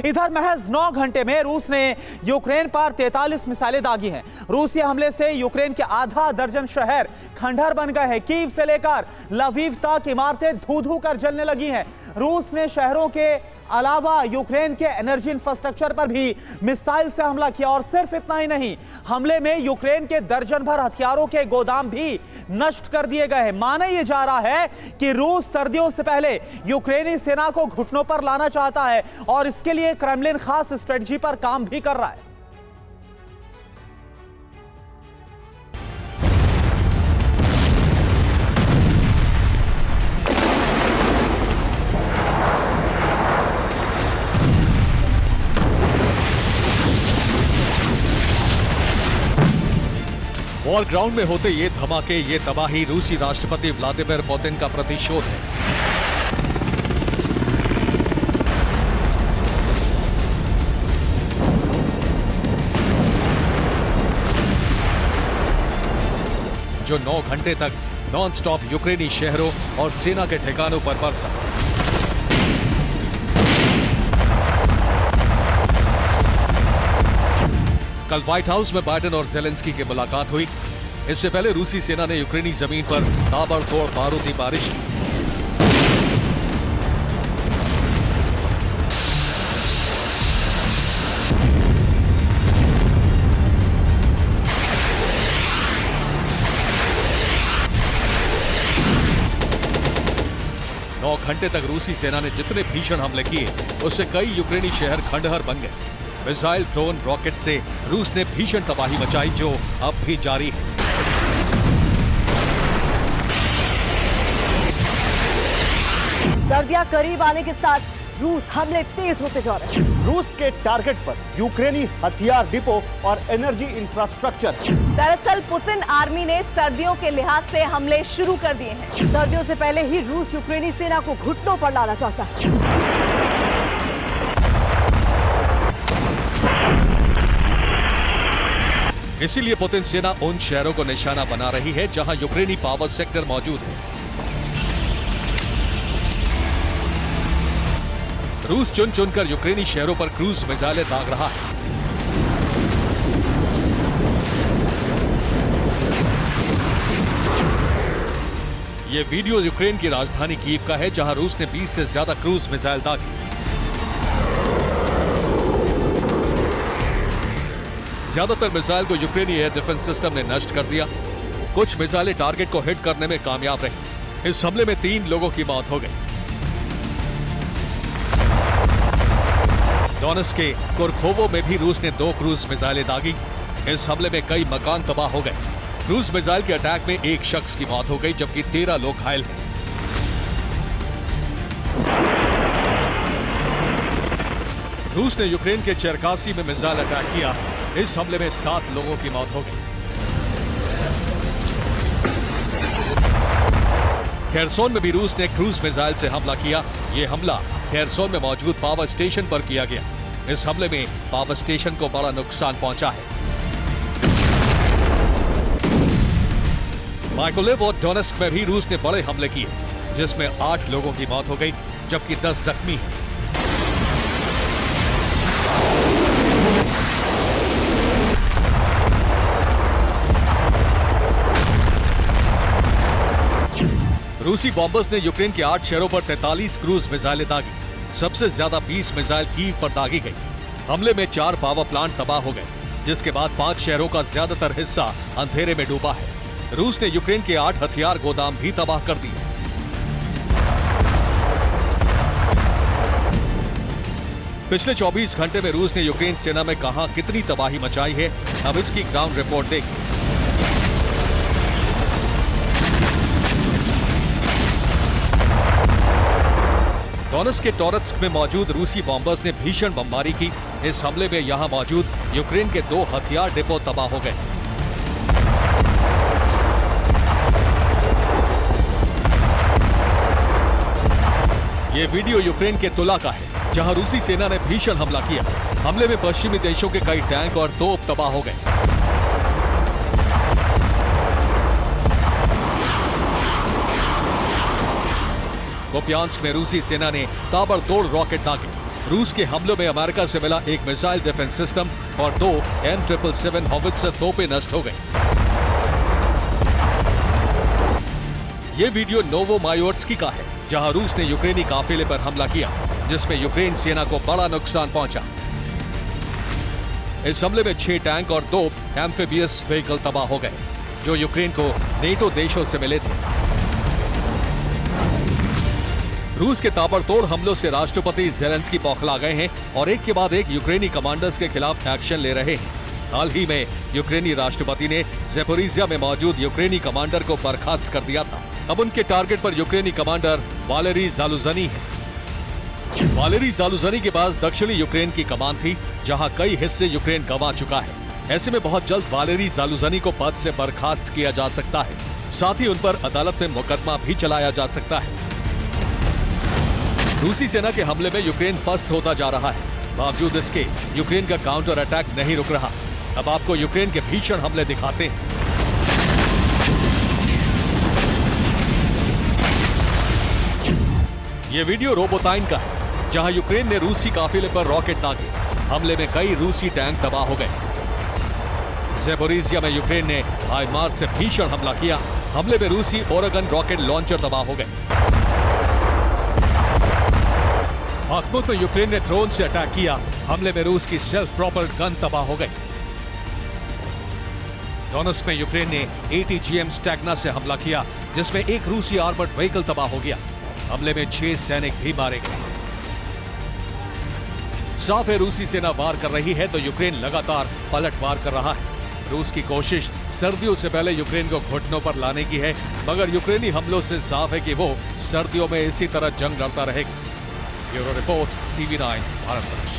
इधर महज 9 घंटे में रूस ने यूक्रेन पर 43 मिसाइलें दागी हैं। रूसी हमले से यूक्रेन के आधा दर्जन शहर खंडहर बन गए हैं। कीव से लेकर लवीव तक इमारतें धू-धू कर जलने लगी हैं। रूस ने शहरों के अलावा यूक्रेन के एनर्जी इंफ्रास्ट्रक्चर पर भी मिसाइल से हमला किया। और सिर्फ इतना ही नहीं, हमले में यूक्रेन के दर्जन भर हथियारों के गोदाम भी नष्ट कर दिए गए हैं। माना यह जा रहा है कि रूस सर्दियों से पहले यूक्रेनी सेना को घुटनों पर लाना चाहता है और इसके लिए क्रेमलिन खास स्ट्रेटजी पर काम भी कर रहा है। वॉर ग्राउंड में होते ये धमाके, ये तबाही रूसी राष्ट्रपति व्लादिमीर पुतिन का प्रतिशोध है। जो 9 घंटे तक नॉनस्टॉप यूक्रेनी शहरों और सेना के ठिकानों पर बरसा। कल व्हाइट हाउस में बाइडेन और ज़ेलेंस्की की मुलाकात हुई। इससे पहले रूसी सेना ने यूक्रेनी जमीन पर ताबड़तोड़ बारूदी बारिश की। नौ घंटे तक रूसी सेना ने जितने भीषण हमले किए, उससे कई यूक्रेनी शहर खंडहर बन गए। मिसाइल, ड्रोन, रॉकेट से रूस ने भीषण तबाही मचाई, जो अब भी जारी है। सर्दियां करीब आने के साथ रूस हमले तेज होते जा रहे हैं। रूस के टारगेट पर यूक्रेनी हथियार डिपो और एनर्जी इंफ्रास्ट्रक्चर। दरअसल पुतिन आर्मी ने सर्दियों के लिहाज से हमले शुरू कर दिए हैं। सर्दियों से पहले ही रूस यूक्रेनी सेना को घुटनों पर लाना चाहता है। इसीलिए पुतिन सेना उन शहरों को निशाना बना रही है जहां यूक्रेनी पावर सेक्टर मौजूद है। रूस चुन चुनकर यूक्रेनी शहरों पर क्रूज मिसाइलें दाग रहा है। यह वीडियो यूक्रेन की राजधानी कीव का है, जहां रूस ने 20 से ज्यादा क्रूज मिसाइल दागी। ज्यादातर मिसाइल को यूक्रेनी एयर डिफेंस सिस्टम ने नष्ट कर दिया। कुछ मिसाइलें टारगेट को हिट करने में कामयाब रही। इस हमले में 3 लोगों की मौत हो गई। डोनेट्स्क के कुर्खोवो में भी रूस ने 2 क्रूज मिसाइलें दागी। इस हमले में कई मकान तबाह हो गए। क्रूज मिसाइल के अटैक में 1 शख्स की मौत हो गई, जबकि 13 लोग घायल हैं। रूस ने यूक्रेन के चेरकासी में मिसाइल अटैक किया। इस हमले में 7 लोगों की मौत हो गई। खेरसोन में भी रूस ने क्रूज मिसाइल से हमला किया। यह हमला खेरसोन में मौजूद पावर स्टेशन पर किया गया। इस हमले में पावर स्टेशन को बड़ा नुकसान पहुंचा है। माइकोलेव और डोनेट्स्क में भी रूस ने बड़े हमले किए, जिसमें 8 लोगों की मौत हो गई, जबकि 10 जख्मी हैं। रूसी बॉम्बर्स ने यूक्रेन के 8 शहरों पर 43 क्रूज मिसाइलें दागी। सबसे ज्यादा 20 मिसाइल कीव पर दागी गई। हमले में 4 पावर प्लांट तबाह हो गए, जिसके बाद 5 शहरों का ज्यादातर हिस्सा अंधेरे में डूबा है। रूस ने यूक्रेन के 8 हथियार गोदाम भी तबाह कर दिए। पिछले 24 घंटे में रूस ने यूक्रेन सेना में कहां कितनी तबाही मचाई है, अब इसकी ग्राउंड रिपोर्ट देखिए। डोनेट्स्क के टोरेत्स्क में मौजूद रूसी बॉम्बर्स ने भीषण बमबारी की। इस हमले में यहां मौजूद यूक्रेन के 2 हथियार डिपो तबाह हो गए। ये वीडियो यूक्रेन के तुला का है, जहां रूसी सेना ने भीषण हमला किया। हमले में पश्चिमी देशों के कई टैंक और तोप तबाह हो गए। कुपियांस्क में रूसी सेना ने ताबड़तोड़ रॉकेट दागे। रूस के हमलों में अमेरिका से मिला एक मिसाइल डिफेंस सिस्टम और 2 M777 हॉवित्जर तोपें नष्ट हो गई। ये वीडियो नोवोमायोर्स्की का है, जहां रूस ने यूक्रेनी काफिले पर हमला किया, जिसमें यूक्रेन सेना को बड़ा नुकसान पहुंचा। इस हमले में 6 टैंक और 2 एम्फीबियस व्हीकल तबाह हो गए, जो यूक्रेन को नेटो देशों से मिले थे। रूस के ताबड़तोड़ हमलों से राष्ट्रपति ज़ेलेंस्की बौखला गए हैं और एक के बाद एक यूक्रेनी कमांडर्स के खिलाफ एक्शन ले रहे हैं। हाल ही में यूक्रेनी राष्ट्रपति ने ज़ेपोरिजिया में मौजूद यूक्रेनी कमांडर को बर्खास्त कर दिया था। अब उनके टारगेट पर यूक्रेनी कमांडर वालेरी ज़ालुझनी है। वालेरी ज़ालुझनी के पास दक्षिणी यूक्रेन की कमान थी, जहां कई हिस्से यूक्रेन गंवा चुका है। ऐसे में बहुत जल्द वालेरी ज़ालुझनी को पद से बर्खास्त किया जा सकता है। साथ ही उन पर अदालत में मुकदमा भी चलाया जा सकता है। रूसी सेना के हमले में यूक्रेन पस्त होता जा रहा है। बावजूद इसके यूक्रेन का काउंटर अटैक नहीं रुक रहा। अब आपको यूक्रेन के भीषण हमले दिखाते हैं। ये वीडियो रोबोताइन का है, जहां यूक्रेन ने रूसी काफिले पर रॉकेट दागे। हमले में कई रूसी टैंक तबाह हो गए। ज़ेपोरिजिया में यूक्रेन ने हाइमार्स से भीषण हमला किया। हमले में रूसी ओरेगन रॉकेट लॉन्चर तबाह हो गए। बाखमुत में यूक्रेन ने ड्रोन से अटैक किया। हमले में रूस की सेल्फ प्रोपेल्ड गन तबाह हो गई। डोनेट्स्क में यूक्रेन ने ATGM स्टैग्ना से हमला किया, जिसमें एक रूसी आर्मर्ड व्हीकल तबाह हो गया। हमले में 6 सैनिक भी मारे गए। साफ है, रूसी सेना वार कर रही है तो यूक्रेन लगातार पलटवार कर रहा है। रूस की कोशिश सर्दियों से पहले यूक्रेन को घुटनों पर लाने की है, मगर यूक्रेनी हमलों से साफ है कि वो सर्दियों में इसी तरह जंग लड़ता रहेगा। Bureau report, TV9 Bharat.